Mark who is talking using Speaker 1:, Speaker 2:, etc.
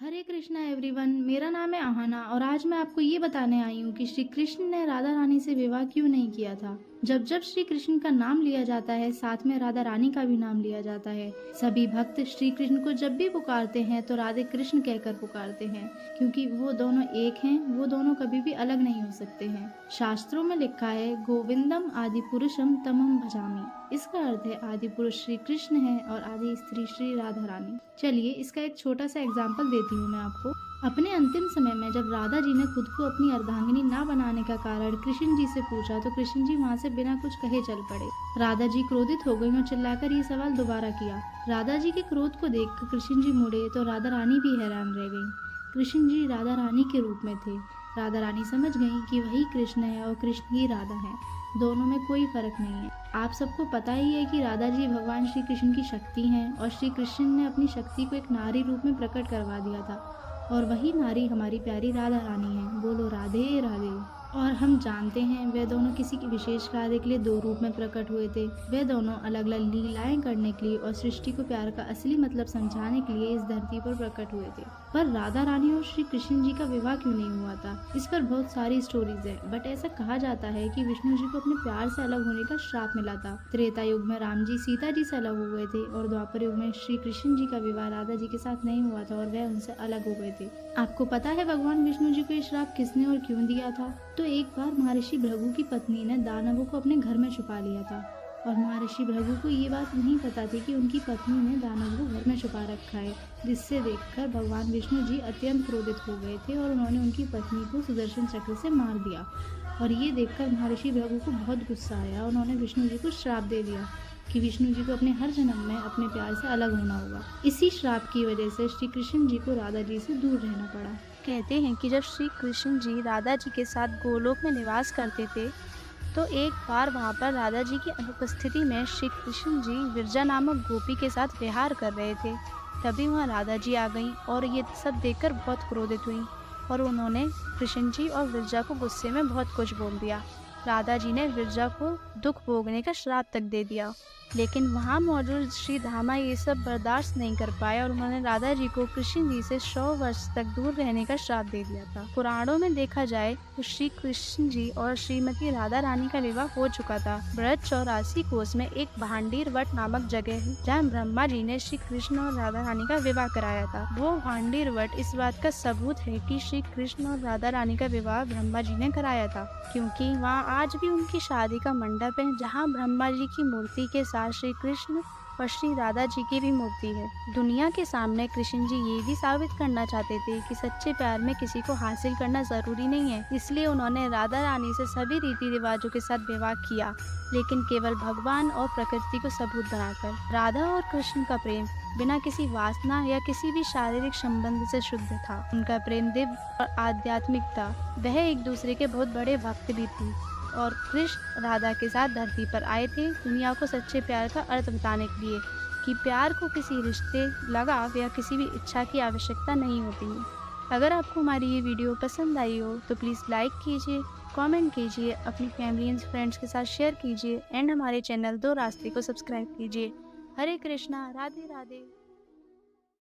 Speaker 1: हरे Krishna everyone, मेरा नाम है आहाना और आज मैं आपको ये बताने आई हूँ कि श्री कृष्ण ने राधा रानी से विवाह क्यों नहीं किया था। जब जब श्री कृष्ण का नाम लिया जाता है, साथ में राधा रानी का भी नाम लिया जाता है। सभी भक्त श्री कृष्ण को जब भी पुकारते हैं तो राधे कृष्ण कहकर पुकारते हैं, क्योंकि वो दोनों एक हैं, वो दोनों कभी भी अलग नहीं हो सकते हैं। शास्त्रों में लिखा है, गोविंदम आदि पुरुषम तमम भजामी। इसका अर्थ है आदि पुरुष श्री कृष्ण है और आदि स्त्री श्री राधा रानी। चलिए इसका एक छोटा सा एग्जाम्पल देती हूँ मैं आपको। अपने अंतिम समय में जब राधा जी ने खुद को अपनी अर्धांगिनी ना बनाने का कारण कृष्ण जी से पूछा तो कृष्ण जी वहाँ से बिना कुछ कहे चल पड़े। राधा जी क्रोधित हो गई और चिल्लाकर ये सवाल दोबारा किया। राधा जी के क्रोध को देखकर कृष्ण जी मुड़े तो राधा रानी भी हैरान रह गई। कृष्ण जी राधा रानी के रूप में थे। राधा रानी समझ गई कि वही कृष्ण है और कृष्ण ही राधा है, दोनों में कोई फर्क नहीं है। आप सबको पता ही है कि राधा जी भगवान श्री कृष्ण की शक्ति हैं और श्री कृष्ण ने अपनी शक्ति को एक नारी रूप में प्रकट करवा दिया था, और वही नारी हमारी प्यारी राधा रानी है। बोलो राधे राधे। और हम जानते हैं वे दोनों किसी की विशेष कार्य के लिए दो रूप में प्रकट हुए थे। वे दोनों अलग अलग लीलाएं करने के लिए और सृष्टि को प्यार का असली मतलब समझाने के लिए इस धरती पर प्रकट हुए थे। पर राधा रानी और श्री कृष्ण जी का विवाह क्यों नहीं हुआ था, इस पर बहुत सारी स्टोरीज है। बट ऐसा कहा जाता है कि विष्णु जी को अपने प्यार से अलग होने का श्राप मिला था। त्रेता युग में राम जी सीता जी से अलग हो गए थे और द्वापर युग में श्री कृष्ण जी का विवाह राधा जी के साथ नहीं हुआ था और वह उनसे अलग हो गए थे। आपको पता है भगवान विष्णु जी को ये श्राप किसने और क्यों दिया था? तो एक बार महर्षि भृगु की पत्नी ने दानवों को अपने घर में छुपा लिया था, और महर्षि भृगु को ये बात नहीं पता थी कि उनकी पत्नी ने दानव को घर में छुपा रखा है, जिससे देखकर भगवान विष्णु जी अत्यंत क्रोधित हो गए थे और उन्होंने उनकी पत्नी को सुदर्शन चक्र से मार दिया। और ये देखकर महर्षि भृगु को बहुत गुस्सा आया और उन्होंने विष्णु जी को श्राप दे दिया कि विष्णु जी को अपने हर जन्म में अपने प्यार से अलग होना होगा। इसी श्राप की वजह से श्री कृष्ण जी को राधा जी से दूर रहना पड़ा।
Speaker 2: कहते हैं कि जब श्री कृष्ण जी राधा जी के साथ गोलोक में निवास करते थे तो एक बार वहाँ पर राधा जी की अनुपस्थिति में श्री कृष्ण जी विरजा नामक गोपी के साथ विहार कर रहे थे। तभी वहाँ राधा जी आ गईं और ये सब देखकर बहुत क्रोधित हुईं और उन्होंने कृष्ण जी और विरजा को गुस्से में बहुत कुछ बोल दिया। राधा जी ने विरजा को दुख भोगने का श्राप तक दे दिया, लेकिन वहाँ मौजूद श्री धामा ये सब बर्दाश्त नहीं कर पाए और उन्होंने राधा जी को कृष्ण जी से 100 वर्ष तक दूर रहने का श्राप दे दिया था। पुराणों में देखा जाए तो श्री कृष्ण जी और श्रीमती राधा रानी का विवाह हो चुका था। ब्रज 84 कोस में एक भांडीर वट नामक जगह है जहाँ ब्रह्मा जी ने श्री कृष्ण और राधा रानी का विवाह कराया था। वो भांडीर वट इस बात का सबूत है कि श्री कृष्ण और राधा रानी का विवाह ब्रह्मा जी ने कराया था, क्योंकि वहाँ आज भी उनकी शादी का मंडप है जहाँ ब्रह्मा जी की मूर्ति के साथ श्री कृष्ण और श्री राधा जी की भी मूर्ति है। दुनिया के सामने कृष्ण जी ये भी साबित करना चाहते थे कि सच्चे प्यार में किसी को हासिल करना जरूरी नहीं है, इसलिए उन्होंने राधा रानी से सभी रीति रिवाजों के साथ विवाह किया, लेकिन केवल भगवान और प्रकृति को सबूत बनाकर। राधा और कृष्ण का प्रेम बिना किसी वासना या किसी भी शारीरिक संबंध से शुद्ध था। उनका प्रेम दिव्य और आध्यात्मिक था। वह एक दूसरे के बहुत बड़े भक्त भी थे और कृष्ण राधा के साथ धरती पर आए थे दुनिया को सच्चे प्यार का अर्थ बताने के लिए, कि प्यार को किसी रिश्ते, लगाव या किसी भी इच्छा की आवश्यकता नहीं होती है। अगर आपको हमारी ये वीडियो पसंद आई हो तो प्लीज़ लाइक कीजिए, कमेंट कीजिए, अपनी फैमिली एंड फ्रेंड्स के साथ शेयर कीजिए एंड हमारे चैनल दो रास्ते को सब्सक्राइब कीजिए। हरे कृष्णा, राधे राधे।